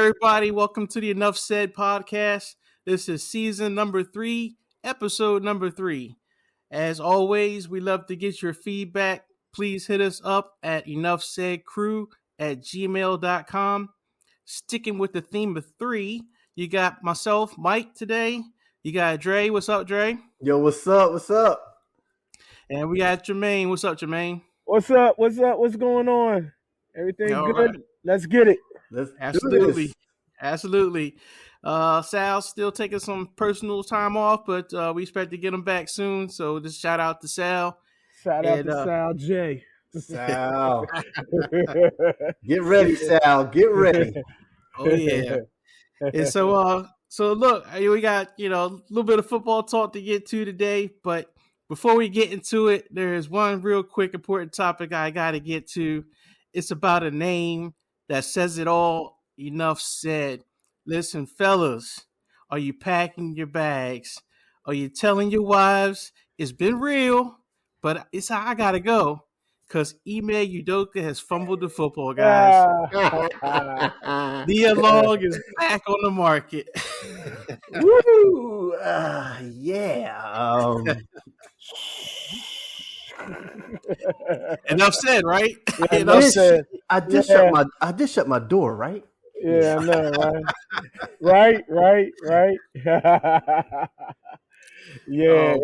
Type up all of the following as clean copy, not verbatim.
everybody. Welcome to the Enough Said podcast. This is season number 3, episode number 3. As always, we love to get your feedback. Please hit us up at enoughsaidcrew@gmail.com. Sticking with the theme of 3, you got myself, Mike, today. You got Dre. What's up, Dre? Yo, what's up? What's up? And we got Jermaine. What's up, Jermaine? What's up? What's up? What's going on? Everything All good? right. Let's get it. Absolutely. Sal's still taking some personal time off, but we expect to get him back soon. So just shout out to Sal. Shout out to Sal J. Sal. Get ready, Sal. Get ready. Oh yeah. And so look, we got, a little bit of football talk to get to today, but before we get into it, there's one real quick important topic I got to get to. It's about a name that says it all. Enough said. Listen, fellas, are you packing your bags? Are you telling your wives it's been real, but I gotta go? Because Ime Udoka has fumbled the football, guys. Nia Long is back on the market. Woo! Yeah. Enough said, right? Yeah, Enough said. I did shut my door, right? Yeah, I know, right? right. Yeah,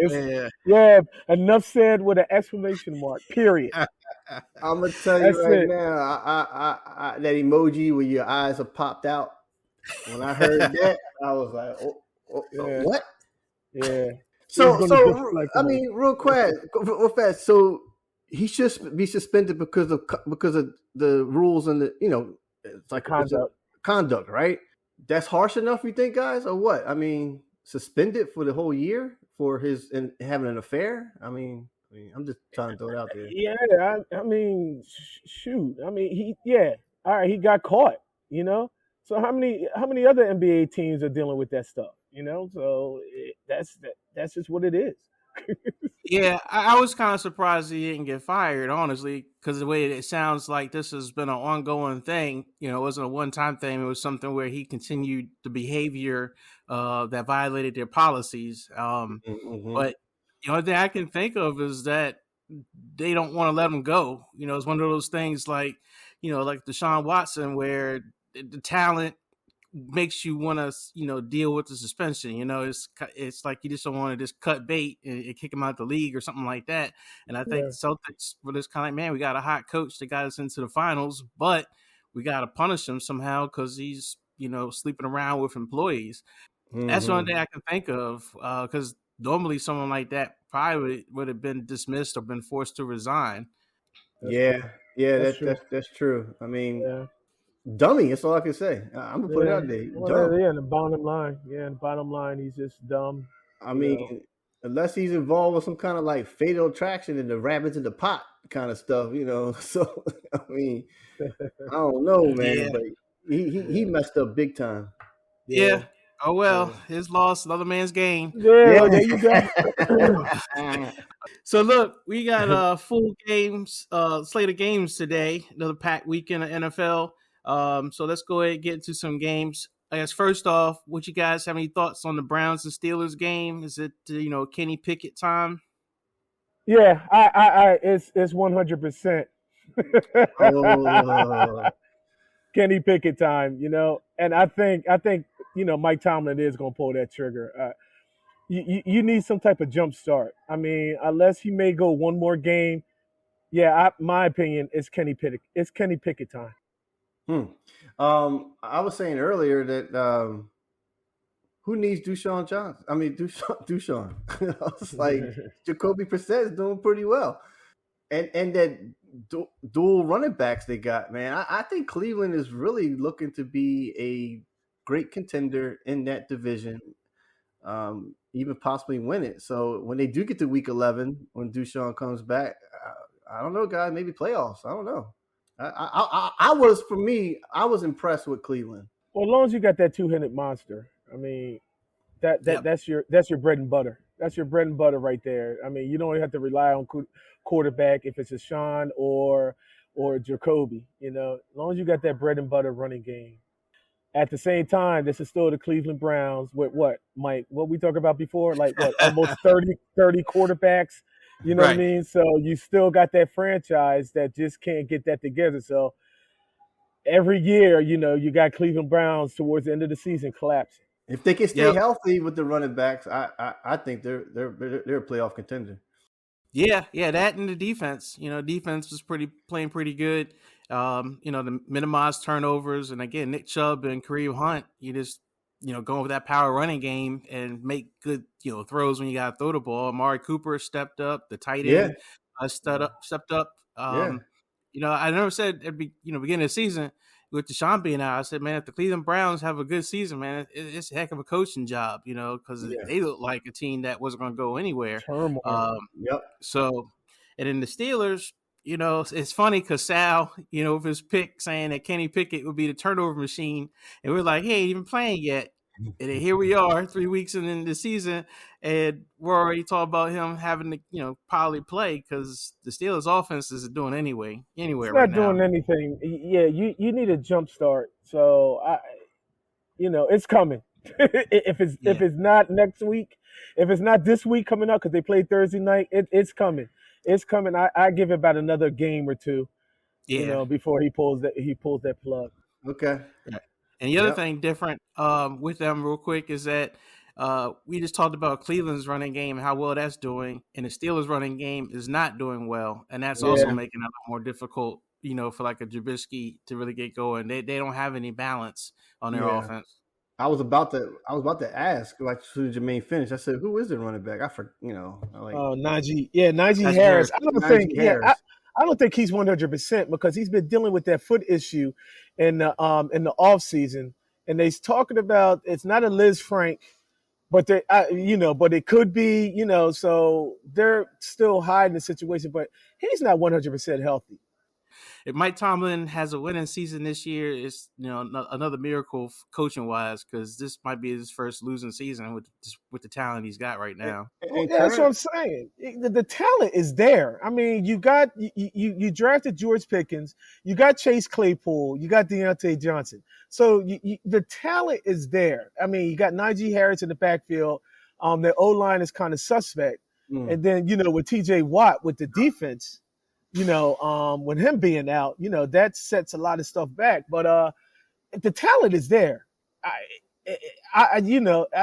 enough said with an exclamation mark, period. I'm going to tell you now, I that emoji where your eyes are popped out, when I heard that, I was like, what? Yeah. So I mean, real fast. So he should be suspended because of the rules and it's like conduct, right? That's harsh enough, you think, guys, or what? I mean, suspended for the whole year for his and having an affair. I mean, I'm just trying to throw it out there. Yeah, I mean, shoot. I mean, all right, he got caught. So how many other NBA teams are dealing with that stuff? So that's just what it is. Yeah, I was kind of surprised he didn't get fired, honestly, because the way it sounds like this has been an ongoing thing. It wasn't a one-time thing. It was something where he continued the behavior that violated their policies. But the only thing I can think of is that they don't want to let him go. It's one of those things like Deshaun Watson, where the talent makes you want to, deal with the suspension. It's like you just don't want to just cut bait and kick him out of the league or something like that. And I think the Celtics were just kind of like, man, we got a hot coach that got us into the finals, but we got to punish him somehow because he's, sleeping around with employees. That's the only thing I can think of, because normally someone like that probably would have been dismissed or been forced to resign. That's true. I mean, dummy. That's all I can say. I'm gonna put it out there. The bottom line, he's just dumb. I mean, unless he's involved with some kind of like fatal attraction and the rabbits in the pot kind of stuff, So I mean, I don't know, man, but he messed up big time. Yeah. Oh well, his loss, another man's gain. Yeah, there you go. So look, we got full games, slate of games today. Another packed week in the NFL. So let's go ahead and get into some games. I guess first off, would you guys have any thoughts on the Browns and Steelers game? Is it Kenny Pickett time? Yeah, it's 100%. Kenny Pickett time, and I think Mike Tomlin is going to pull that trigger. You need some type of jump start. I mean, unless he may go one more game. Yeah, my opinion is Kenny Pickett. It's Kenny Pickett time. I was saying earlier that who needs Deshaun Johnson? I mean, Deshaun. I was like, Jacoby Brissett is doing pretty well, and that dual running backs they got, man. I think Cleveland is really looking to be a great contender in that division, even possibly win it. So when they do get to Week 11, when Deshaun comes back, I don't know, guys. Maybe playoffs. I don't know. I was impressed with Cleveland. Well, as long as you got that two-headed monster, I mean, that's your bread and butter. That's your bread and butter right there. I mean, you don't have to rely on quarterback if it's a Sean or Jacoby. As long as you got that bread and butter running game. At the same time, this is still the Cleveland Browns with what, Mike? What we talked about before, like what, almost 30 quarterbacks. You know what I Right. mean? So you still got that franchise that just can't get that together. So every year, you got Cleveland Browns towards the end of the season collapsing. If they can stay Yep. healthy with the running backs, I think they're a playoff contender. Yeah, that and the defense. Defense was playing pretty good. To minimize turnovers, and again, Nick Chubb and Kareem Hunt, you just going with that power running game and make good throws when you got to throw the ball. Amari Cooper stepped up, the tight Yeah, end stepped up. yeah, I never said at beginning of the season with Deshaun being out, I said, man, if the Cleveland Browns have a good season, man, it's a heck of a coaching job, because yeah. they look like a team that wasn't going to go anywhere. Turmoil. Yep. So, and then the Steelers, it's funny because Sal, with his pick saying that Kenny Pickett would be the turnover machine, and we're like, he ain't even playing yet. And then here we are 3 weeks into the season, and we're already talking about him having to, probably play because the Steelers offense isn't doing It's anywhere right not now. doing anything. Yeah, you need a jump start. So it's coming. If it's not next week, if it's not this week coming up because they play Thursday night, it's coming. It's coming. I give it about another game or two, Yeah. before he pulls that plug. Okay. Right. And the other Yep. thing different with them real quick is that we just talked about Cleveland's running game and how well that's doing, and the Steelers' running game is not doing well, and that's also Yeah. making it a lot more difficult, for like a Trubisky to really get going. They don't have any balance on their Yeah. offense. I was about to ask, like, should Jermaine finish? I said, who is the running back? I forgot. Najee. Yeah, Najee Najee Harris. Harris. I don't Najee think. Yeah, Harris. I don't think he's 100% because he's been dealing with that foot issue in the off season, and they's talking about it's not a Liz Frank, but but it could be, so they're still hiding the situation, but he's not 100% healthy. If Mike Tomlin has a winning season this year, it's another miracle coaching wise, because this might be his first losing season with the talent he's got right now. And Yeah, that's what I'm saying. The talent is there. I mean, you drafted George Pickens, you got Chase Claypool, you got Deontay Johnson. So the talent is there. I mean, you got Najee Harris in the backfield. The O-line is kind of suspect. And then, with TJ Watt with the defense, with him being out, that sets a lot of stuff back. But the talent is there. I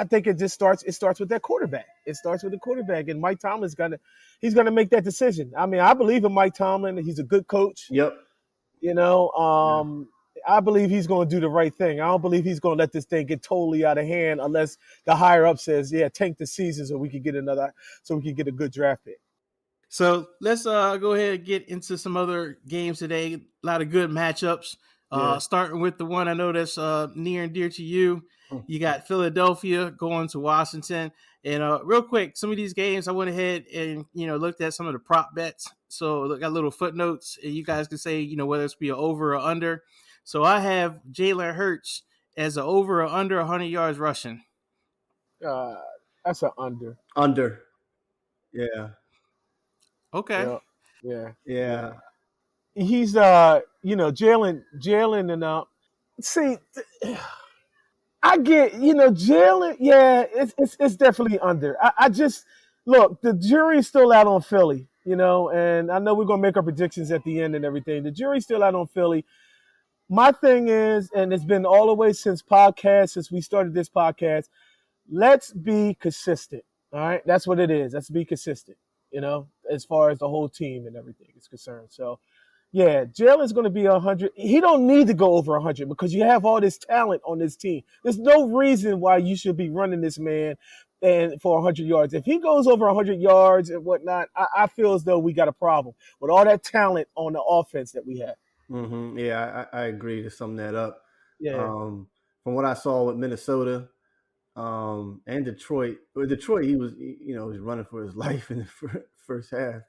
think it starts with that quarterback. It starts with the quarterback, and Mike Tomlin's gonna make that decision. I mean, I believe in Mike Tomlin. He's a good coach. Yep. I believe he's going to do the right thing. I don't believe he's going to let this thing get totally out of hand unless the higher up says, yeah, tank the season so we can get a good draft pick. So let's go ahead and get into some other games today. A lot of good matchups. Starting with the one I know that's near and dear to you. You got Philadelphia going to Washington. And real quick, some of these games I went ahead and looked at some of the prop bets. So got little footnotes, and you guys can say whether it's be an over or under. So I have Jalen Hurts as an over or under 100 yards rushing. That's an under. Under. Yeah. Okay. Yeah. He's Jalen and see, I get Jalen. Yeah, it's definitely under. I just look, the jury's still out on Philly. And I know we're gonna make our predictions at the end and everything. The jury's still out on Philly. My thing is, and it's been all the way since we started this podcast, let's be consistent. All right, that's what it is. Let's be consistent. As far as the whole team and everything is concerned. So, yeah, Jalen's going to be 100. He don't need to go over 100 because you have all this talent on this team. There's no reason why you should be running this man and for 100 yards. If he goes over 100 yards and whatnot, I feel as though we got a problem with all that talent on the offense that we have. Mm-hmm. Yeah, I agree to sum that up. Yeah. From what I saw with Minnesota and Detroit. With Detroit, he was running for his life in the first half.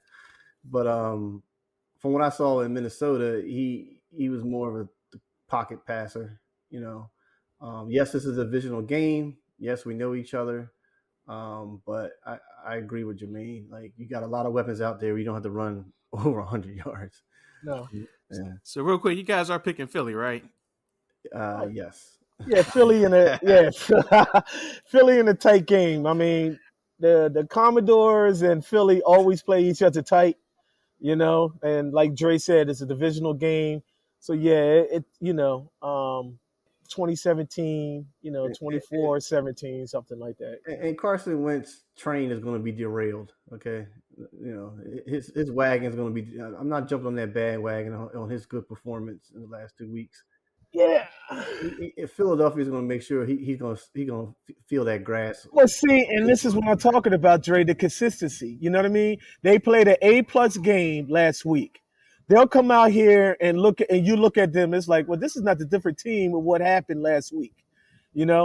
But from what I saw in Minnesota, he was more of a pocket passer. Yes, this is a divisional game. Yes, we know each other. But I agree with Jermaine. Like, you got a lot of weapons out there. You don't have to run over 100 yards. No. Yeah. So real quick, you guys are picking Philly, right? Yes. Yeah, Philly in a tight game. I mean, the Commodores and Philly always play each other tight, and like Dre said, it's a divisional game. So yeah, 2017, And, 24-17, something like that. and Carson Wentz's train is going to be derailed. Okay, his wagon is going to be. I'm not jumping on that bandwagon on his good performance in the last 2 weeks. Yeah. Philadelphia is going to make sure he's going to feel that grass. Well, see, and this is what I'm talking about, Dre, the consistency. You know what I mean? They played an A-plus game last week. They'll come out here and you look at them, it's like, well, this is not the different team of what happened last week.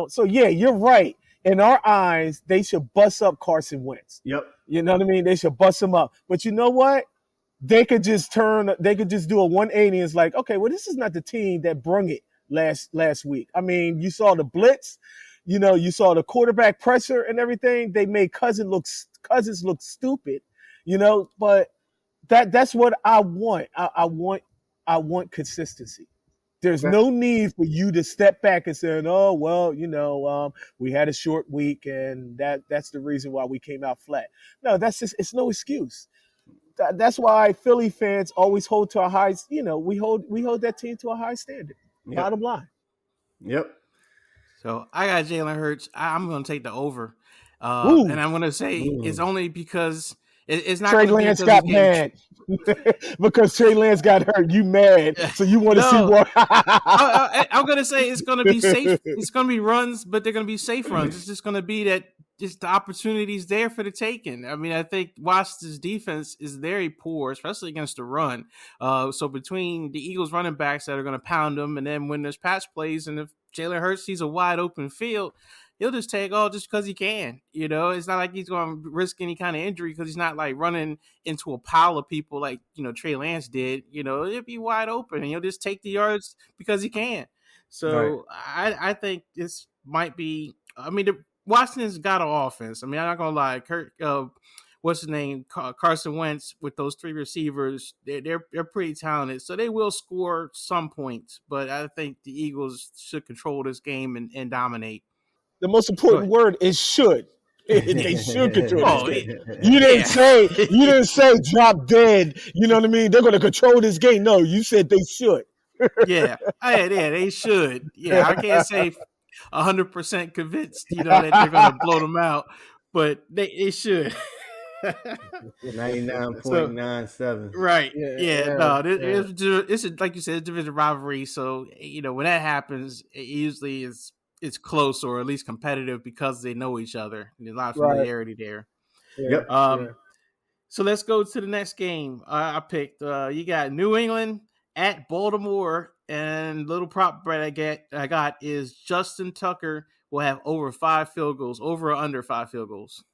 So yeah, you're right. In our eyes, they should bust up Carson Wentz. Yep. You know what I mean? They should bust him up. But you know what? They could just do a 180 and it's like, okay, well, this is not the team that brung it last week. I mean, you saw the blitz, you saw the quarterback pressure and everything. They made Cousins look stupid, but that's what I want. I want consistency. There's no need for you to step back and say, oh, well, we had a short week and that's the reason why we came out flat. No, it's no excuse. That's why Philly fans always hold to a high, we hold that team to a high standard. Yep. Bottom line. Yep. So I got Jalen Hurts. I'm going to take the over. And I'm going to say it's only because it's not Trey Lance got mad. Because Trey Lance got hurt. You mad. So you want to see what? I'm going to say it's going to be safe. It's going to be runs, but they're going to be safe runs. It's just going to be that just the opportunities there for the taking. I mean, I think Washington's defense is very poor, especially against the run. So between the Eagles running backs that are going to pound them, and then when there's pass plays, and if Jalen Hurts sees a wide open field, he'll just take all just because he can. It's not like he's going to risk any kind of injury because he's not like running into a pile of people like, Trey Lance did. It'll be wide open and he'll just take the yards because he can. So right. I think this might be, Washington's got an offense. I'm not going to lie. What's his name? Carson Wentz with those three receivers. They're pretty talented. So they will score some points, but I think the Eagles should control this game and dominate. The most important word is should. They should control this game. You didn't say drop dead. You know what I mean? They're going to control this game. No, you said they should. Yeah, they should. Yeah, I can't say 100% convinced, that they're going to blow them out, but they should. 99.97. Right. This is like you said, a division rivalry. So when that happens, it usually it's close or at least competitive because they know each other. There's a lot of familiarity there. Yep. So let's go to the next game. I picked. You got New England at Baltimore, and little prop bet I got is Justin Tucker will have over 5 field goals, over or under 5 field goals.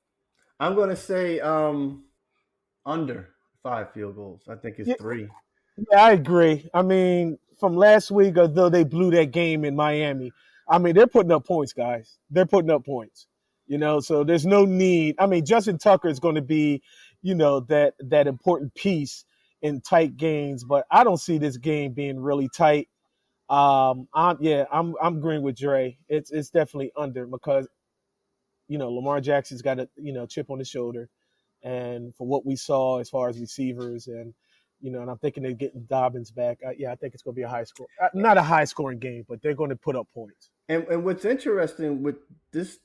I'm going to say under 5 field goals. I think it's 3. Yeah, I agree. From last week, although they blew that game in Miami, they're putting up points, guys. They're putting up points. So there's no need. Justin Tucker is going to be, that important piece in tight games, but I don't see this game being really tight. I'm agreeing with Dre. It's definitely under because, Lamar Jackson's got a, chip on his shoulder. And for what we saw as far as receivers and, and I'm thinking they're getting Dobbins back. I think it's going to be a high score. Not a high scoring game, but they're going to put up points. And what's interesting with these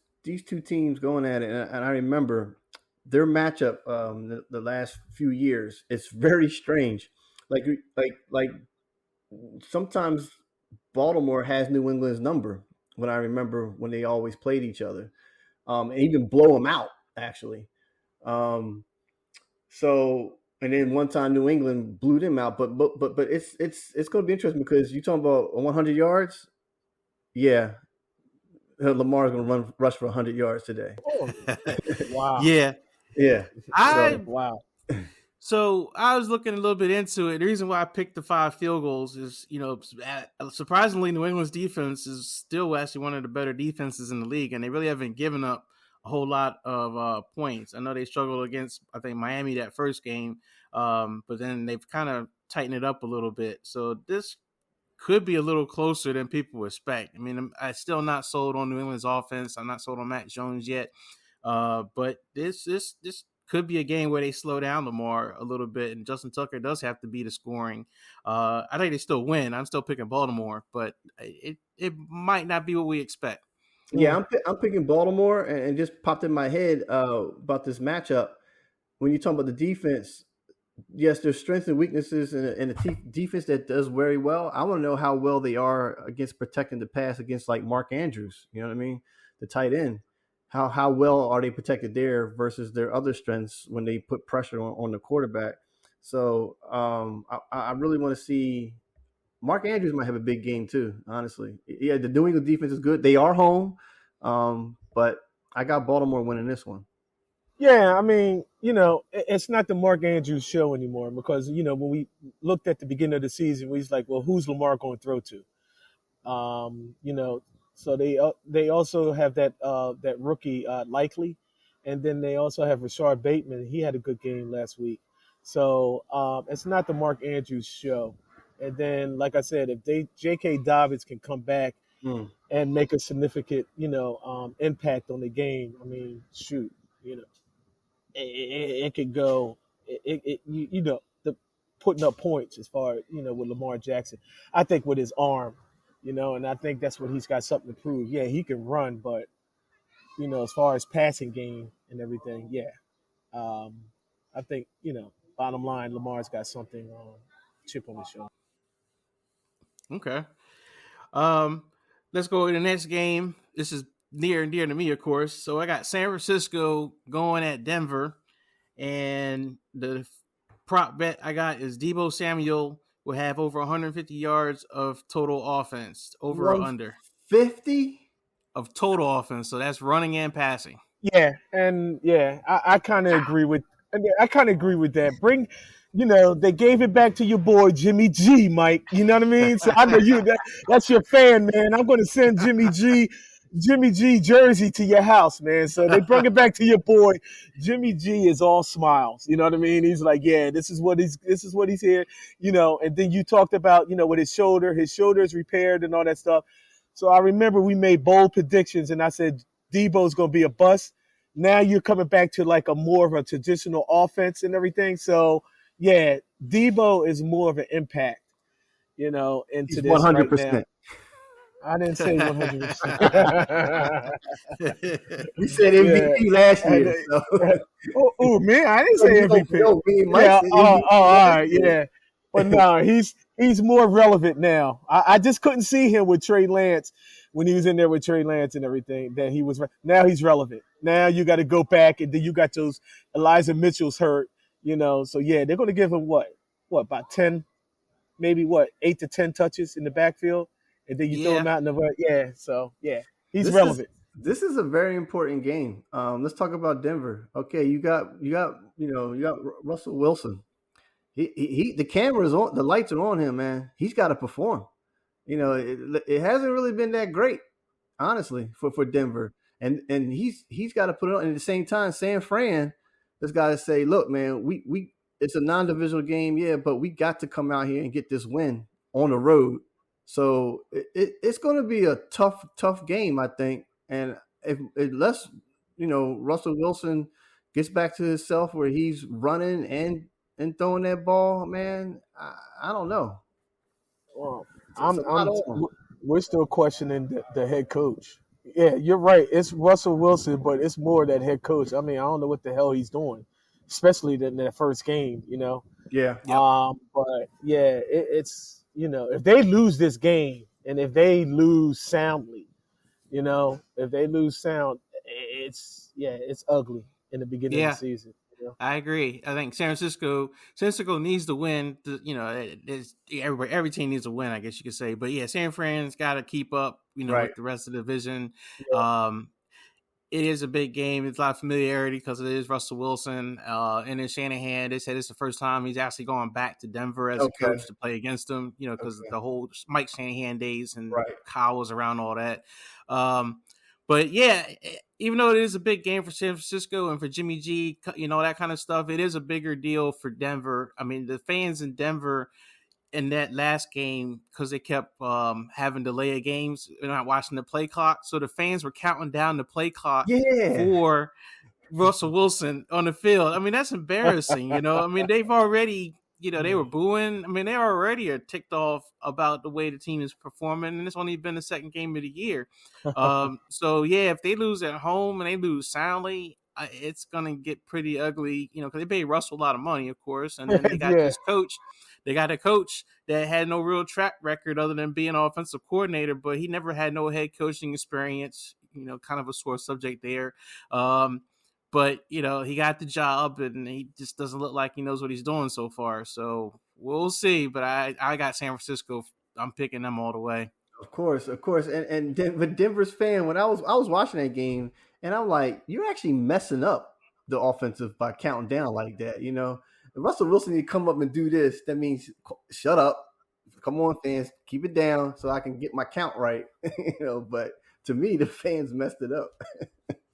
two teams going at it, and I remember their matchup the last few years, it's very strange. Like sometimes Baltimore has New England's number when I remember when they always played each other, and even blow them out actually. And then one time New England blew them out, but it's going to be interesting because you're talking about 100 yards. Yeah, Lamar's going to rush for 100 yards today. Oh. Wow. Yeah. Wow. So I was looking a little bit into it. The reason why I picked the 5 field goals is, surprisingly, New England's defense is still actually one of the better defenses in the league, and they really haven't given up a whole lot of points. I know they struggled against, I think, Miami that first game, but then they've kind of tightened it up a little bit. So this could be a little closer than people expect. I mean, I'm still not sold on New England's offense. I'm not sold on Mac Jones yet. But this could be a game where they slow down Lamar a little bit, and Justin Tucker does have to be the scoring. I think they still win. I'm still picking Baltimore, but it might not be what we expect. Yeah, I'm picking Baltimore, and just popped in my head about this matchup. When you talk about the defense, yes, there's strengths and weaknesses in a defense that does very well. I want to know how well they are against protecting the pass against like Mark Andrews. You know what I mean? The tight end. How well are they protected there versus their other strengths when they put pressure on the quarterback? So I really want to see. Mark Andrews might have a big game too, honestly. Yeah, the New England defense is good. They are home, but I got Baltimore winning this one. Yeah, I mean, it's not the Mark Andrews show anymore because, when we looked at the beginning of the season, we was like, well, who's Lamar going to throw to? So they also have that rookie Likely, and then they also have Rashard Bateman. He had a good game last week. So it's not the Mark Andrews show. And then, like I said, if J.K. Dobbins can come back and make a significant, impact on the game, I mean, shoot, it could go. The putting up points as far as with Lamar Jackson. I think with his arm, and I think that's what he's got something to prove. Yeah, he can run, but as far as passing game and everything, yeah, I think bottom line, Lamar's got something chip on his shoulder. Okay. Let's go to the next game. This is near and dear to me, of course. So I got San Francisco going at Denver, and the prop bet I got is Deebo Samuel will have over 150 yards of total offense, over or under 50 of total offense. So that's running and passing. Yeah, and yeah, I kind of agree with. I kind of agree with that. They gave it back to your boy Jimmy G, Mike. You know what I mean? So I know that's your fan, man. I'm going to send Jimmy G jersey to your house, man. So they brought it back to your boy. Jimmy G is all smiles. You know what I mean? He's like, yeah, this is what he's here. And then you talked about, with his shoulder is repaired and all that stuff. So I remember we made bold predictions, and I said Debo's going to be a bust. Now you're coming back to like a more of a traditional offense and everything. So yeah, Debo is more of an impact, into He's this 100%. right now. I didn't say 100%. We said MVP last year. Oh, man, I didn't say MVP. Yeah, all right, yeah. But no, he's more relevant now. I just couldn't see him with Trey Lance when he was in there with Trey Lance and everything. That now he's relevant. Now you got to go back, and then you got those Elijah Mitchell's hurt. So yeah, they're going to give him what about 10, maybe 8 to 10 touches in the backfield, and then you throw him out in the So yeah, he's relevant. This is a very important game. Let's talk about Denver. Okay, you got Russell Wilson. He the camera's on, the lights are on him, man. He's got to perform. It hasn't really been that great, honestly, for Denver, and he's got to put it on. And at the same time, San Fran has got to say, look, man, we it's a non-divisional game, yeah, but we got to come out here and get this win on the road. So it's going to be a tough game, I think. And unless Russell Wilson gets back to himself where he's running and throwing that ball, man, I don't know. Well, we're still questioning the head coach. Yeah, you're right. It's Russell Wilson, but it's more that head coach. I mean, I don't know what the hell he's doing, especially in that first game. Yeah. But yeah, it's if they lose this game and if they lose soundly, if they lose sound, it's ugly in the beginning of the season. I agree. I think San Francisco needs to win. Every team needs to win, I guess you could say. But yeah, San Fran's got to keep up, with the rest of the division. Yeah. It is a big game. It's a lot of familiarity because it is Russell Wilson. And then Shanahan, they said it's the first time he's actually going back to Denver as a coach to play against them, because the whole Mike Shanahan days and Kyle was around all that. But yeah, even though it is a big game for San Francisco and for Jimmy G, that kind of stuff, it is a bigger deal for Denver. I mean, the fans in Denver, in that last game because they kept having delay of games. They're not watching the play clock, so the fans were counting down the play clock Yeah. for Russell Wilson on the field. I mean, that's embarrassing. I mean, they've already, they were booing. I mean, they already are ticked off about the way the team is performing, and it's only been the second game of the year. So yeah, if they lose at home and they lose soundly, it's gonna get pretty ugly. Because they paid Russell a lot of money, of course, and then they got Yeah. this coach. They got a coach that had no real track record other than being an offensive coordinator, but he never had no head coaching experience. Kind of a sore subject there. But he got the job, and he just doesn't look like he knows what he's doing so far. So we'll see. But I got San Francisco. I'm picking them all the way. Of course, and but Denver's fan, when I was watching that game, and I'm like, you're actually messing up the offensive by counting down like that. If Russell Wilson need to come up and do this, that means shut up. Come on, fans, keep it down so I can get my count right. But to me, the fans messed it up.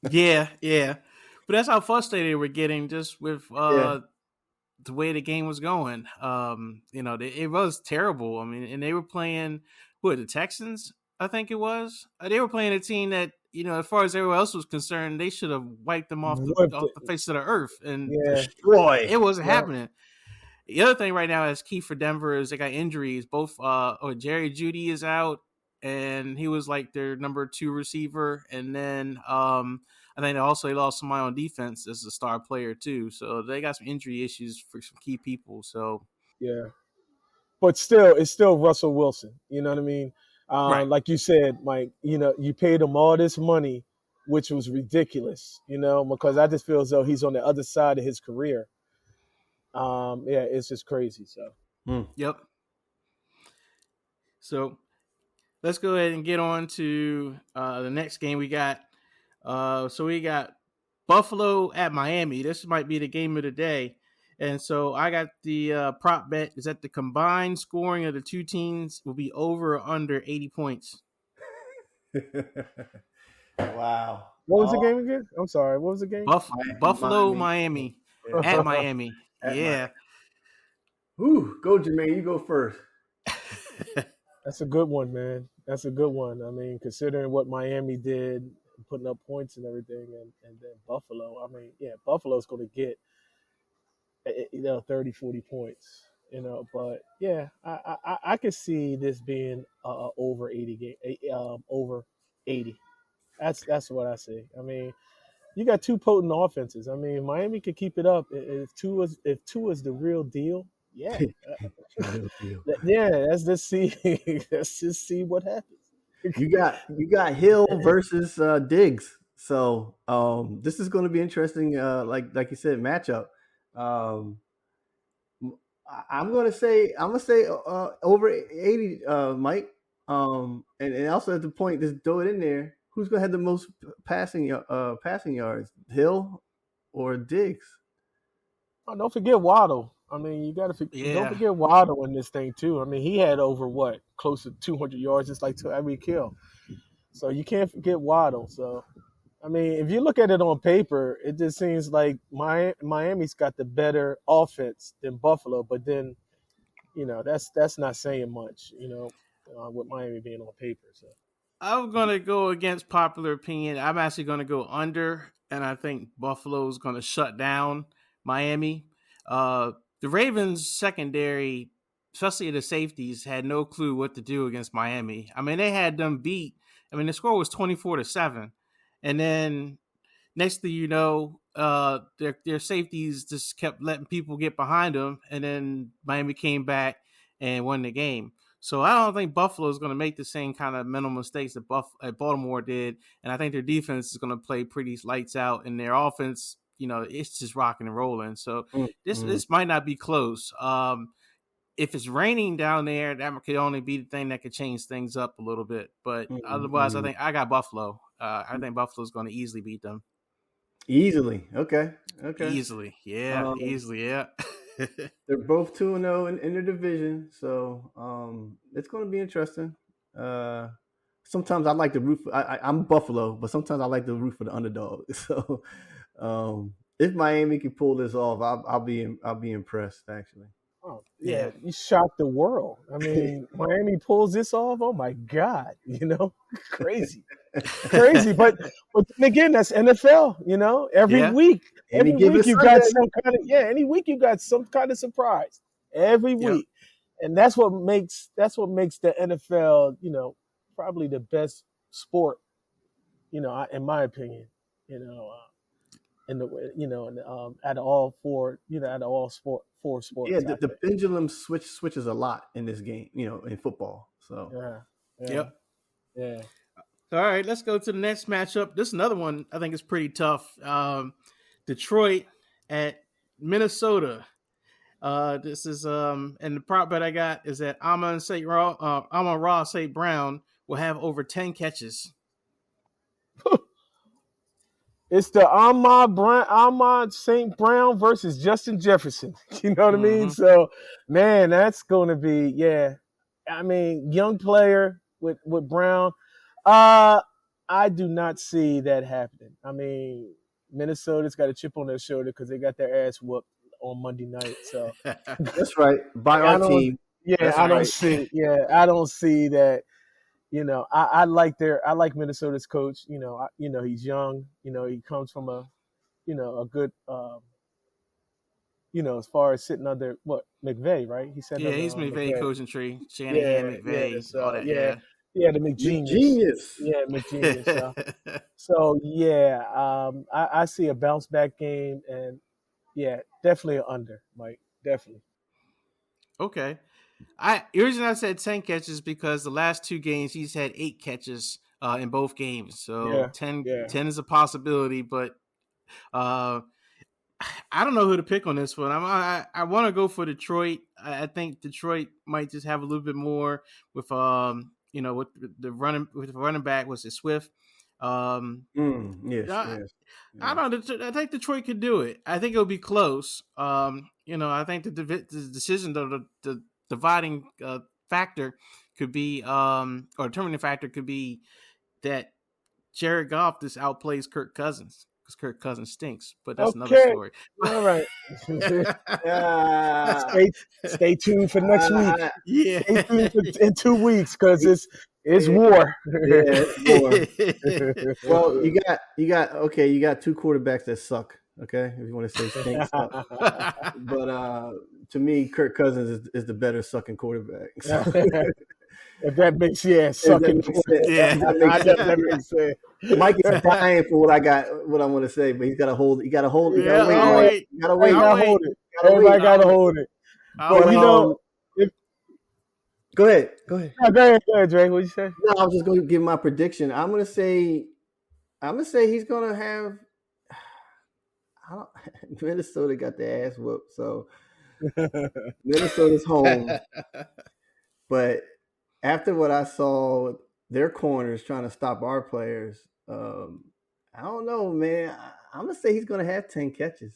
Yeah. But that's how frustrated we're getting just with the way the game was going. It was terrible. I mean, and they were playing the Texans, I think it was. They were playing a team that, as far as everyone else was concerned, they should have wiped them off the face of the earth and destroy. It wasn't happening. The other thing right now that's key for Denver is they got injuries. Both Jerry Jeudy is out, and he was like their number 2 receiver, and then I think they lost somebody on defense as a star player too. So they got some injury issues for some key people. So yeah, but still, it's still Russell Wilson. You know what I mean? Right. Like you said, Mike. You paid him all this money, which was ridiculous. Because I just feel as though he's on the other side of his career. It's just crazy. So. Yep. So let's go ahead and get on to the next game we got. So we got Buffalo at Miami. This might be the game of the day. And so I got the prop bet is that the combined scoring of the two teams will be over or under 80 points. Wow. What was the game again? I'm sorry. What was the game? Buffalo, Miami. At Miami. Yeah. Ooh, go Jermaine. You go first. That's a good one, man. That's a good one. I mean, considering what Miami did, putting up points and everything, and then Buffalo. I mean, Buffalo's going to get 30, 40 points. But I could see this being over 80 game, over 80. That's what I see. I mean, you got two potent offenses. I mean, Miami could keep it up if two is the real deal. Yeah, let's just see. Let's just see what happens. You got Hill versus Diggs. So this is going to be interesting. Like you said, matchup. I'm gonna say over 80, Mike. And also at the point, just throw it in there. Who's gonna have the most passing yards, Hill or Diggs? Oh, don't forget Waddle. I mean, you got to don't forget Waddle in this thing too. I mean, he had over close to 200 yards, just like to every kill. So you can't forget Waddle. So, I mean, if you look at it on paper, it just seems like Miami's got the better offense than Buffalo. But then, that's not saying much. With Miami being on paper. So I'm gonna go against popular opinion. I'm actually gonna go under, and I think Buffalo's gonna shut down Miami. The Ravens secondary, especially the safeties, had no clue what to do against Miami. I mean, they had them beat. I mean, the score was 24-7. And then next thing you know, their safeties just kept letting people get behind them. And then Miami came back and won the game. So I don't think Buffalo is going to make the same kind of mental mistakes that Baltimore did. And I think their defense is going to play pretty lights out, and their offense, it's just rocking and rolling. So this might not be close. If it's raining down there, that could only be the thing that could change things up a little bit. But otherwise, I think I got Buffalo. I think Buffalo's going to easily beat them. Easily. Okay. Easily. Yeah. Easily. Yeah. They're both 2-0 in their division. So it's going to be interesting. Sometimes I like to root for, I'm Buffalo, but sometimes I like to root for the underdog. So if Miami can pull this off, I'll be impressed, actually. Oh, Yeah. yeah, you shocked the world. I mean, Miami pulls this off. Oh my God, crazy, crazy. But then again, that's NFL. Every Yeah. week, Any every given week you got Sunday. some kind of Any week you got some kind of surprise. Every Yep. week, and that's what makes the NFL, probably the best sport. In my opinion, you know, in the out of all four, out of all four Yeah, sports, the, I the think. pendulum switches a lot in this game, in football. So Yeah, yeah, Yep. yeah. All right, let's go to the next matchup. This is another one I think is pretty tough. Detroit at Minnesota. This is and the prop bet I got is that Amon-Ra St. Brown will have over 10 catches. It's the Ahmad St. Brown versus Justin Jefferson. You know what I mean? Mm-hmm. So, man, that's going to be, yeah. I mean, young player with Brown. I do not see that happening. I mean, Minnesota's got a chip on their shoulder because they got their ass whooped on Monday night. So, that's right. By I our don't. team. Yeah, That's I don't right. see. Yeah, I don't see that. I like Minnesota's coach. He's young. He comes from a good, as far as sitting under what McVay, right? He said Yeah, under he's McVay McVay. coaching tree. Yeah, Shanahan, yeah. McVay, all So that. yeah, Yeah. yeah, the McGenius. Genius. Yeah, McGenius. So yeah, I see a bounce back game, and yeah, definitely an under, Mike. Definitely. Okay. The reason I said 10 catches because the last two games he's had 8 catches in both games. So Yeah, 10, yeah. 10 is a possibility, but uh, I don't know who to pick on this one. I want to go for Detroit. I think Detroit might just have a little bit more with with the running back was it Swift. Yes, I, yes. I don't know. I think Detroit could do it. I think it'll be close. I think the decision, the dividing factor could be, or determining factor could be that Jared Goff just outplays Kirk Cousins because Kirk Cousins stinks. But that's another Okay. story. All right. Uh, Stay tuned for next week. Yeah. Stay tuned in 2 weeks because it's yeah, war. yeah, it's more. Well, you got two quarterbacks that suck. Okay, if you want to say stink suck. But to me, Kirk Cousins is the better sucking quarterback. So, If that makes sucking. makes sense. Yeah. That makes sense. Mike is dying for what I want to say, but he's got to hold. You got to hold. You got to wait. I'll Mike. wait. You got to Hey, wait. gotta hold it. Everybody gotta hold it. I'll But wait. if Go ahead. go ahead, Dre. What you say? No, I was just going to give my prediction. I'm going to say he's going to have. Minnesota got their ass whooped, so Minnesota's home. But after what I saw, their corners trying to stop our players, I don't know, man. I'm going to say he's going to have 10 catches.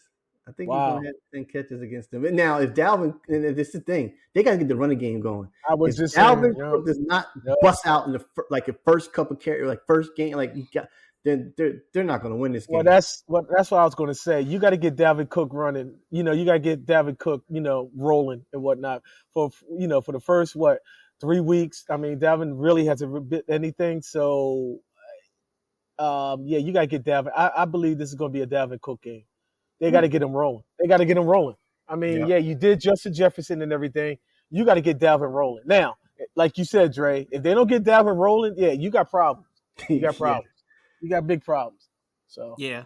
I think he's Wow. going to have 10 catches against them. And now, if Dalvin, and this is the thing, they got to get the running game going. I was If just Dalvin saying, Cook does not Yep. bust out in the first couple carries, like first game, like you got, then they're not going to win this game. Well, that's what I was going to say. You got to get Dalvin Cook running. You got to get Dalvin Cook, rolling and whatnot for the first 3 weeks. I mean, Dalvin really hasn't bit anything. So, yeah, you got to get Dalvin. I believe this is going to be a Dalvin Cook game. They got to get him rolling. I mean, Yep. yeah, you did Justin Jefferson and everything. You got to get Dalvin rolling. Now, like you said, Dre, if they don't get Dalvin rolling, yeah, you got problems. You got problems. You got big problems. So Yeah.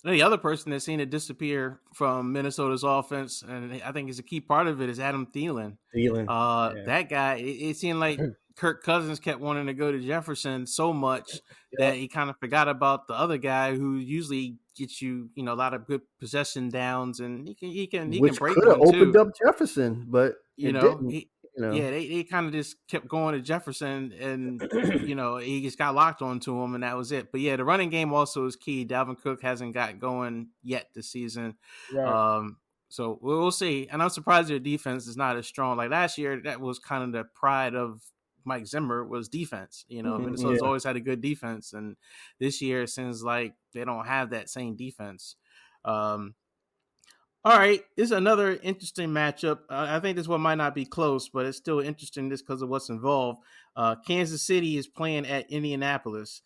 The other person that's seen it disappear from Minnesota's offense, and I think is a key part of it, is Adam Thielen. Thielen. That guy, it seemed like Kirk Cousins kept wanting to go to Jefferson so much that he kind of forgot about the other guy who usually gets you, a lot of good possession downs, and he can Which break could have one too. opened up Jefferson, but it didn't. Yeah, they kind of just kept going to Jefferson, and he just got locked onto him, and that was it. But yeah, the running game also is key. Dalvin Cook hasn't got going yet this season, right. so we'll see. And I'm surprised their defense is not as strong. Like last year, that was kind of the pride of Mike Zimmer was defense. Minnesota's always had a good defense, and this year it seems like they don't have that same defense. All All right, this is another interesting matchup. I think this one might not be close, but it's still interesting just because of what's involved. Kansas City is playing at Indianapolis.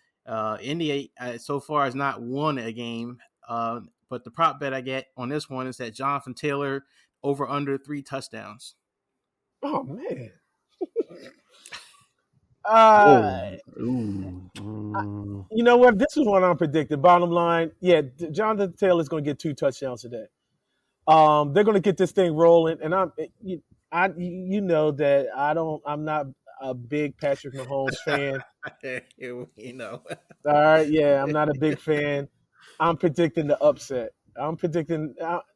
India so far has not won a game, but the prop bet I get on this one is that Jonathan Taylor over under 3 touchdowns. Oh man. You know what? This is what I'm predicting. Bottom line, yeah, Jonathan Taylor is going to get 2 touchdowns today. They're going to get this thing rolling, and you know that I'm not a big Patrick Mahomes fan. You know. All right, yeah, I'm not a big fan. I'm predicting the upset. I'm predicting,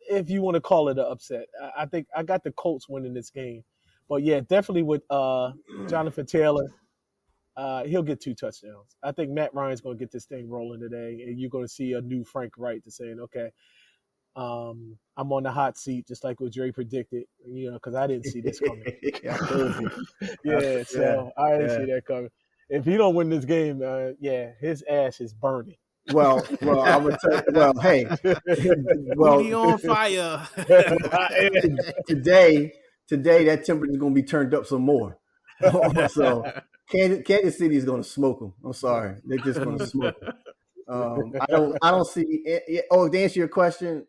if you want to call it an upset. I think I got the Colts winning this game, but yeah, definitely with Jonathan Taylor. He'll get 2 touchdowns. I think Matt Ryan's going to get this thing rolling today, and you're going to see a new Frank Wright to saying, okay, I'm on the hot seat, just like what Dre predicted, because I didn't see this coming. So I didn't see that coming. If he don't win this game, his ass is burning. Well, I would tell you, hey, be on fire. Today that temperature is going to be turned up some more. So Kansas City is going to smoke them. I'm sorry, they're just going to smoke them. I don't see. To answer your question,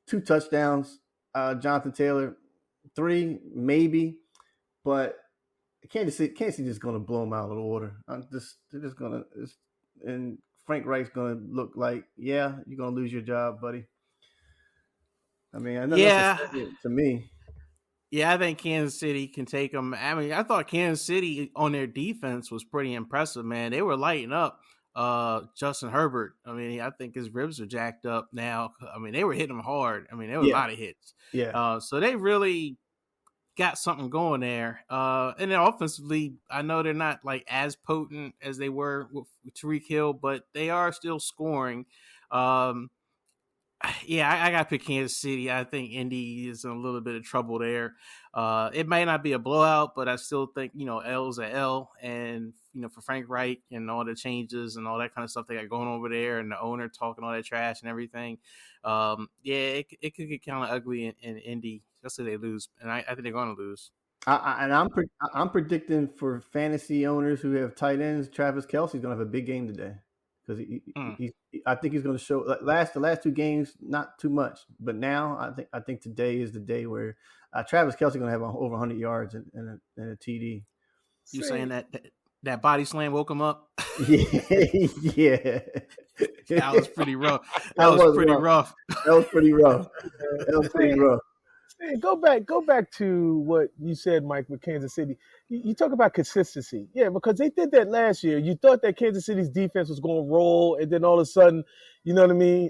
2 touchdowns, Jonathan Taylor, 3 maybe, but Kansas City is going to blow them out of the water. They're just going to, and Frank Reich's going to look like, you're going to lose your job, buddy. I mean, I know that's to me. Yeah, I think Kansas City can take them. I mean, I thought Kansas City on their defense was pretty impressive, man. They were lighting up Justin Herbert. I mean, I think his ribs are jacked up now. I mean, they were hitting him hard. I mean, there were a lot of hits. Yeah. So they really got something going there. And then offensively, I know they're not like as potent as they were with Tyreek Hill, but they are still scoring. I got to pick Kansas City. I think Indy is in a little bit of trouble there. It may not be a blowout, but I still think, L's a L. And, for Frank Reich and all the changes and all that kind of stuff they got going over there and the owner talking all that trash and everything. It could get kind of ugly in Indy, especially if they lose. And I think they're going to lose. I'm predicting for fantasy owners who have tight ends, Travis Kelce's going to have a big game today. Because I think he's going to show the last 2 games not too much, but now I think today is the day where Travis Kelce going to have over 100 yards and a TD. You saying that body slam woke him up? Yeah. That was pretty rough. That was pretty rough. Hey, go back to what you said, Mike, with Kansas City. You talk about consistency. Yeah, because they did that last year. You thought that Kansas City's defense was going to roll, and then all of a sudden, you know what I mean,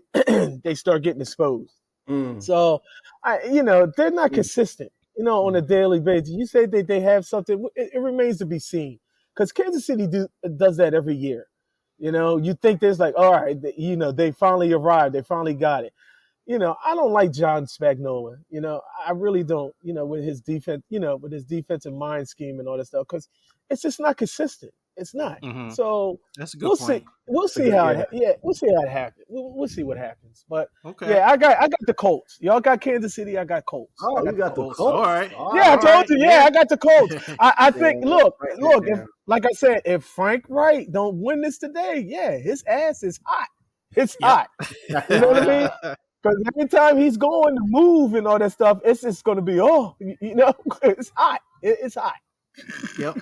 they start getting exposed. So, they're not consistent, on a daily basis. You say that they have something. It remains to be seen because Kansas City does that every year. You think there's like, all right, they finally arrived. They finally got it. I don't like John Spagnuolo. I really don't, with his defense, with his defensive mind scheme and all that stuff, because it's just not consistent. It's not. Mm-hmm. So that's a good point. We'll see how it happens. We'll see what happens. But okay. I got the Colts. Y'all got Kansas City. I got Colts. Oh, you got the Colts. All right. Yeah, I told you. Yeah, I got the Colts. I think. Look. If, like I said, if Frank Wright don't win this today, his ass is hot. It's hot. You know what I mean? Because every time he's going to move and all that stuff, it's just going to be, it's hot. It's hot. Yep.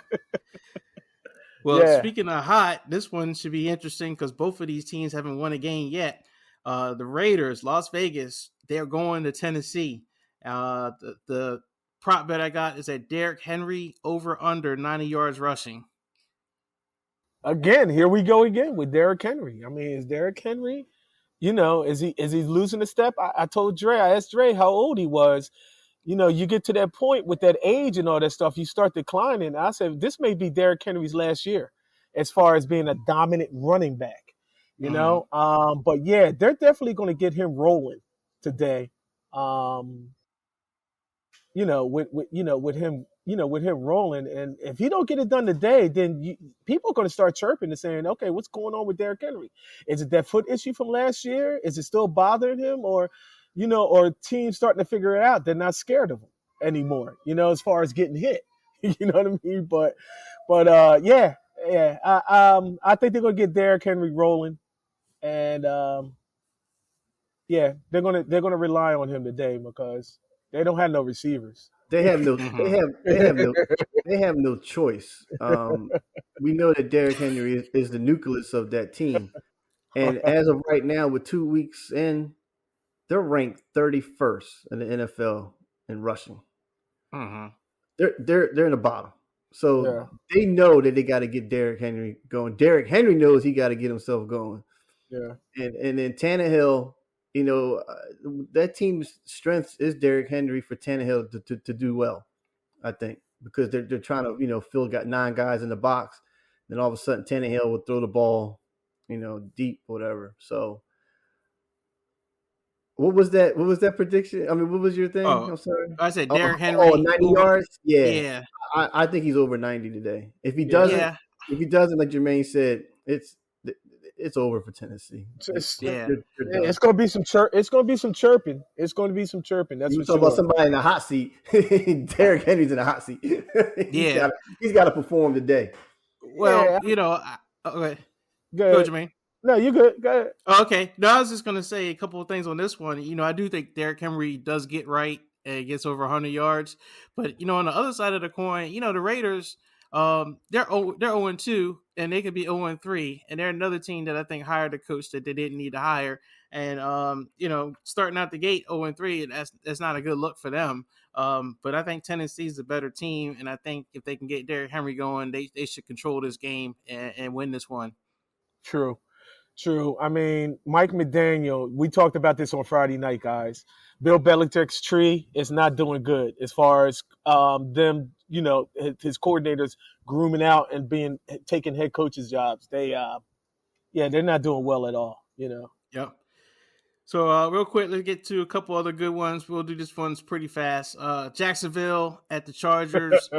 Well, speaking of hot, this one should be interesting because both of these teams haven't won a game yet. The Raiders, Las Vegas, they're going to Tennessee. The prop bet I got is that Derrick Henry over under 90 yards rushing. Again, here we go again with Derrick Henry. I mean, is Derrick Henry... is he losing a step? I asked Dre how old he was. You get to that point with that age and all that stuff, you start declining. I said, this may be Derrick Henry's last year as far as being a dominant running back, But yeah, they're definitely going to get him rolling today. With him rolling. And if he don't get it done today, then people are going to start chirping and saying, okay, what's going on with Derrick Henry? Is it that foot issue from last year? Is it still bothering him? Or, or teams starting to figure it out. They're not scared of him anymore, as far as getting hit. You know what I mean? But yeah. I think they're gonna get Derrick Henry rolling, and yeah, they're gonna rely on him today because they don't have no receivers. They have no Mhm. they have no choice. We know that Derrick Henry is the nucleus of that team, and as of right now, with 2 weeks in, they're ranked 31st in the NFL in rushing. Mhm. They're in the bottom, so Yeah, they know that they got to get Derrick Henry going. Derrick Henry knows he got to get himself going, yeah, and then Tannehill, that team's strength is Derrick Henry for Tannehill to do well. I think because they're trying to Phil got 9 guys in the box, then all of a sudden Tannehill would throw the ball, deep, whatever. So what was that? What was that prediction? I mean, what was your thing? Oh, I'm sorry. I said Oh, Derrick Henry 90 over. yards. Yeah, Yeah, I think he's over 90 today. If he yeah. doesn't, yeah, like Jermaine said, it's over for Tennessee. yeah. They're done. It's gonna be some It's gonna be some chirping. It's gonna be some chirping. That's You for talk about sure. somebody in the hot seat. Derrick Henry's in the hot seat. Yeah. He's got to perform today. Well, Yeah. okay. Go Go, ahead. Jermaine. No, you good. Go ahead. Okay. No, I was just gonna say a couple of things on this one. I do think Derrick Henry does get right and gets over 100 yards, but on the other side of the coin, the Raiders, they're 0-2, and they could be 0-3, and they're another team that I think hired a coach that they didn't need to hire, and starting out the gate 0-3, that's not a good look for them. But I think Tennessee's a better team, and I think if they can get Derrick Henry going, they should control this game and win this one. True. I mean, Mike McDaniel, we talked about this on Friday night, guys. Bill Belichick's tree is not doing good as far as them, his coordinators grooming out and taking head coaches' jobs. They're not doing well at all, Yep. So real quick, let's get to a couple other good ones. We'll do this one's pretty fast. Jacksonville at the Chargers.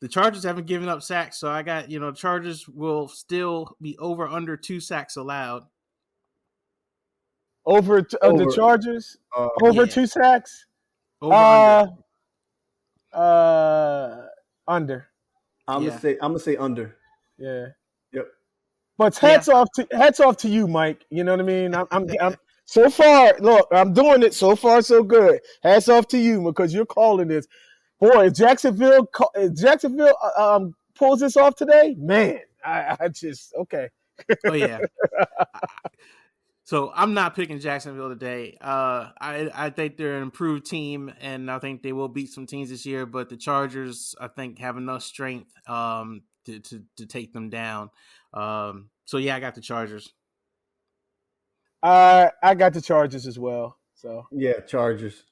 The Chargers haven't given up sacks, so I got Chargers will still be under 2 sacks allowed. Over the Chargers, over Yeah. 2 sacks. Over Under. I'm gonna say under. Yeah. Yep. But hats off to you, Mike. You know what I mean? I'm so far. Look, I'm doing it so far, so good. Hats off to you because you're calling this. Boy, if Jacksonville pulls this off today, man, I just okay. Oh yeah. So I'm not picking Jacksonville today. I think they're an improved team, and I think they will beat some teams this year. But the Chargers, I think, have enough strength to take them down. So yeah, I got the Chargers. I got the Chargers as well. So yeah, Chargers.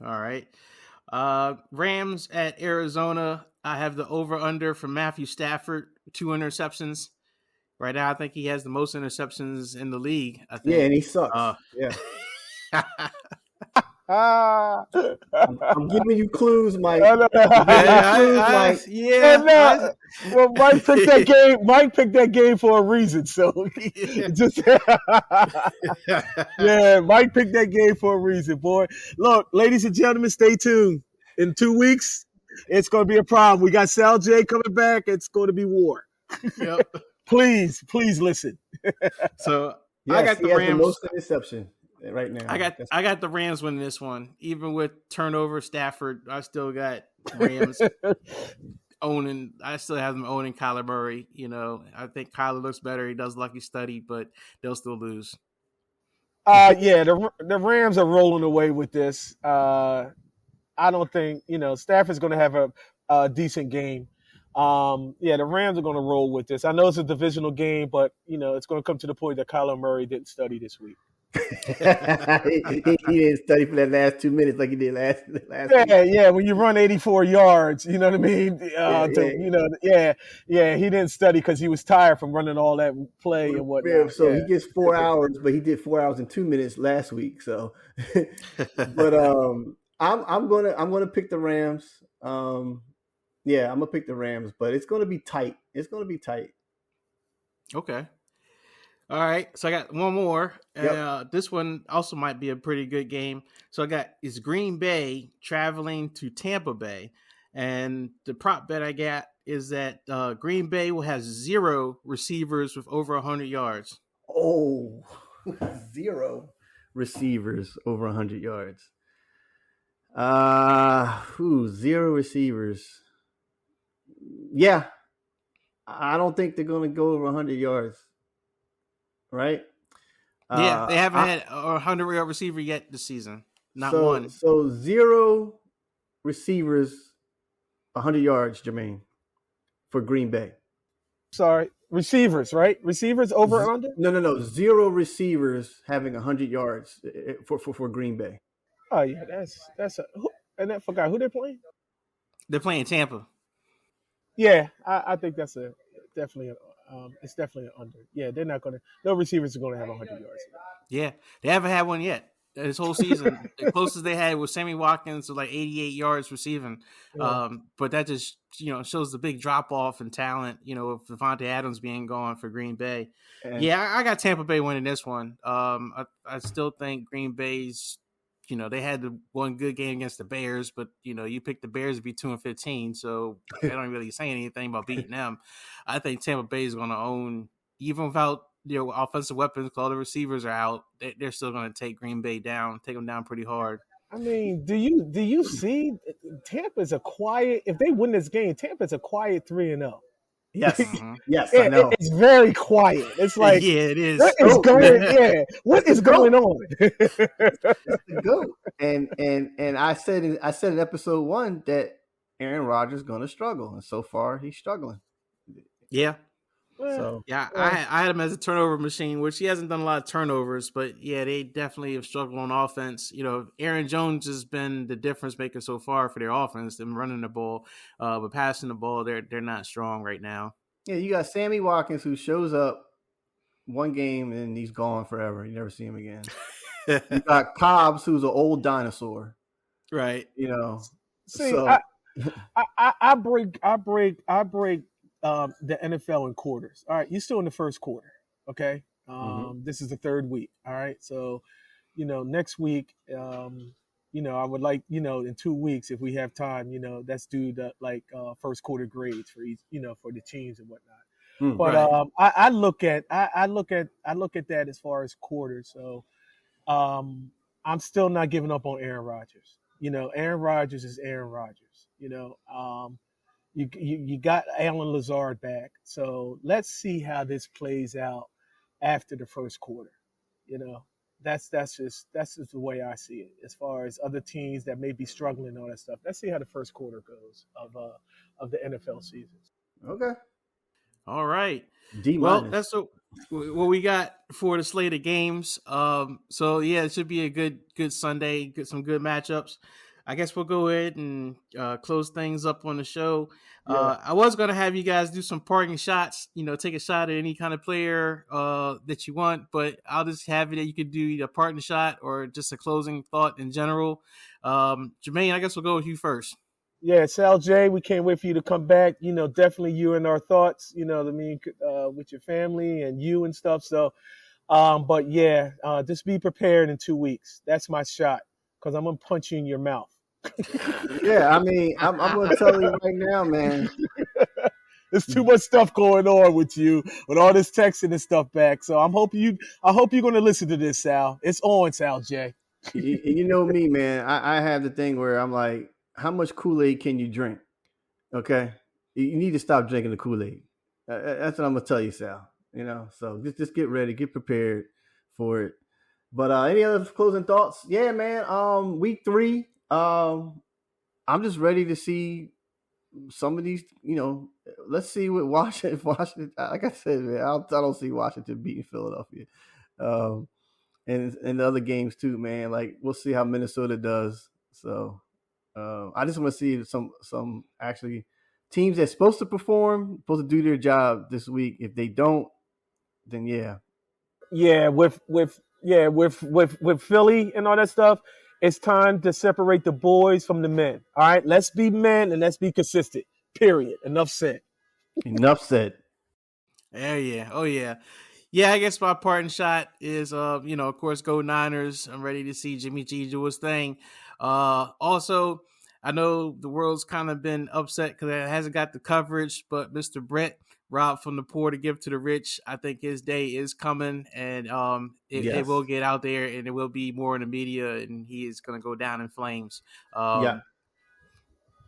All right. Rams at Arizona. I have the over/under for Matthew Stafford, 2 interceptions. Right now, I think he has the most interceptions in the league. I think. Yeah, and he sucks. Yeah. I'm I'm giving you clues, Mike. Well, Mike picked that game. Mike picked that game for a reason. So just yeah, Mike picked that game for a reason, boy. Look, ladies and gentlemen, stay tuned. In 2 weeks, it's going to be a problem. We got Sal J coming back. It's going to be war. Yep. Please listen. So yes, I got the Rams. The most interception right now. I got the Rams winning this one. Even with turnover, Stafford, I still got Rams owning. I still have them owning Kyler Murray. I think Kyler looks better. He does lucky study, but they'll still lose. Yeah, the Rams are rolling away with this. I don't think Stafford's going to have a decent game. The Rams are going to roll with this. I know it's a divisional game, but it's going to come to the point that Kyler Murray didn't study this week. he didn't study for that last 2 minutes like he did last week. Yeah. When you run 84 yards, you know what I mean. He didn't study because he was tired from running all that play and whatnot. Yeah, so he gets 4 hours, but he did 4 hours and 2 minutes last week. So, but I'm gonna pick the Rams. Yeah, I'm gonna pick the Rams, but it's gonna be tight. Okay. All right, so I got one more. Yep. This one also might be a pretty good game. So I got is Green Bay traveling to Tampa Bay, and the prop bet I got is that Green Bay will have 0 receivers with over 100 yards. Oh, 0 receivers over 100 yards. 0 receivers. Yeah, I don't think they're going to go over 100 yards, right? Yeah, they haven't I, had a 100-yard receiver yet this season. Not so one. so 0 receivers 100 yards, Jermaine, for Green Bay. Sorry, receivers, right? Receivers over or under? No. 0 receivers having 100 yards for Green Bay. Oh yeah, that's a. And I forgot who they're playing. They're playing Tampa. Yeah, I think that's definitely it's definitely an under. Yeah, they're not gonna. No receivers are gonna have 100 yards. Yeah, they haven't had one yet. This whole season, the closest they had was Sammy Watkins to like 88 yards receiving. Yeah. But that just shows the big drop off in talent. With Devontae Adams being gone for Green Bay. And Yeah, I got Tampa Bay winning this one. I still think Green Bay's. They had the one good game against the Bears, but you picked the Bears to be 2-15, so they don't really say anything about beating them. I think Tampa Bay is going to own, even without offensive weapons. All the receivers are out. They're still going to take Green Bay down, take them down pretty hard. I mean, do you see Tampa's a quiet? If they win this game, Tampa's a quiet 3-0. yes, Mhm. yes, I know. It's very quiet. It's like yeah, it is. what is going? Yeah, what is going on? That's the goat. And I said in episode 1 that Aaron Rodgers is going to struggle, and so far he's struggling. Yeah. So Yeah, I had him as a turnover machine, which he hasn't done a lot of turnovers, but yeah, they definitely have struggled on offense. Aaron Jones has been the difference maker so far for their offense. Them running the ball, but passing the ball, they're not strong right now. yeah, you got Sammy Watkins who shows up one game and he's gone forever. You never see him again. You got Cobbs who's an old dinosaur. Right. See, So I break the NFL in quarters. All right, you're still in the first quarter. Okay, This is the third week. All right, so next week, I would like in 2 weeks if we have time, let's do the first quarter grades for each for the teams and whatnot. But right. I look at that as far as quarters. So I'm still not giving up on Aaron Rodgers. Aaron Rodgers is Aaron Rodgers. You got Alan Lazard back, so let's see how this plays out after the first quarter. That's just the way I see it. As far as other teams that may be struggling and all that stuff, let's see how the first quarter goes of the NFL season. okay. All right. D-. Well, that's what we got for the slate of games. So yeah, it should be a good Sunday. Get some good matchups. I guess we'll go ahead and close things up on the show. Yeah. I was going to have you guys do some parting shots, take a shot at any kind of player that you want, but I'll just have it that you could do either a parting shot or just a closing thought in general. Jermaine, I guess we'll go with you first. Yeah, Sal J, we can't wait for you to come back. Definitely you and our thoughts, with your family and you and stuff. So, but yeah, just be prepared in 2 weeks. That's my shot because I'm going to punch you in your mouth. Yeah, I mean, I'm going to tell you right now, man. There's too much stuff going on with you, with all this texting and stuff back. So I hope you're going to listen to this, Sal. It's on, Sal J. You know me, man. I have the thing where I'm like, how much Kool-Aid can you drink? Okay, you need to stop drinking the Kool-Aid. That's what I'm gonna tell you, Sal. So just get ready, get prepared for it. But any other closing thoughts? Yeah, man. Week 3. I'm just ready to see some of these. Let's see what Washington. Like I said, man, I don't see Washington beating Philadelphia, and the other games too, man. Like we'll see how Minnesota does. So. I just want to see some actually teams that's supposed to perform, supposed to do their job this week. If they don't, then yeah, with Philly and all that stuff, it's time to separate the boys from the men. All right, let's be men and let's be consistent. Period. Enough said. Enough said. Yeah. Oh yeah. Yeah, I guess my parting shot is, of course, go Niners. I'm ready to see Jimmy G do his thing. Also, I know the world's kind of been upset because it hasn't got the coverage, but Mr. Brett robbed from the poor to give to the rich. I think his day is coming, and it Yes. will get out there, and it will be more in the media, and he is going to go down in flames. Yeah.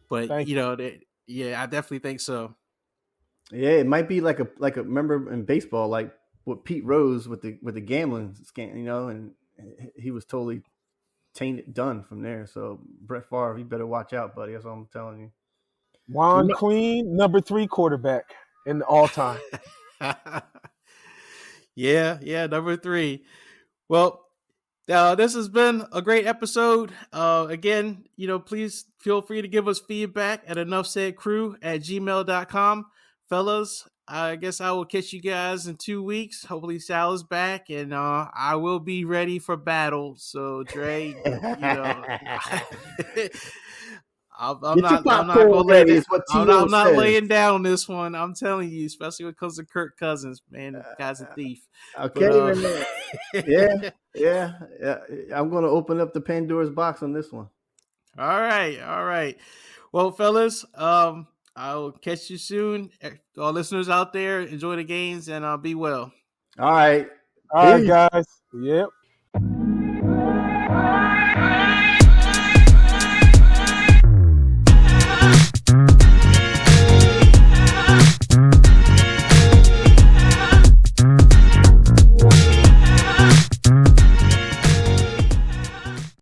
But Thank you. yeah, I definitely think so. Yeah, it might be like a remember in baseball, like with Pete Rose with the gambling scam, and he was totally tainted, done from there. So Brett Favre, you better watch out, buddy. That's all I'm telling you. Juan Queen, number 3 quarterback in all time. Yeah, number 3. Well, this has been a great episode. Again, please feel free to give us feedback at enoughsaidcrew@gmail.com. Fellas, I guess I will catch you guys in 2 weeks. Hopefully Sal is back, and I will be ready for battle. So Dre, I'm Get your not popcorn gonna lay ready, down. is what I'm T.O. not says. laying down this one. I'm telling you, especially when it comes to Kirk Cousins, man, the guy's a thief. Okay, But, yeah. I'm going to open up the Pandora's box on this one. All right. Well, fellas, I'll catch you soon. All listeners out there, enjoy the games and be well. All right. All right, guys. Yep.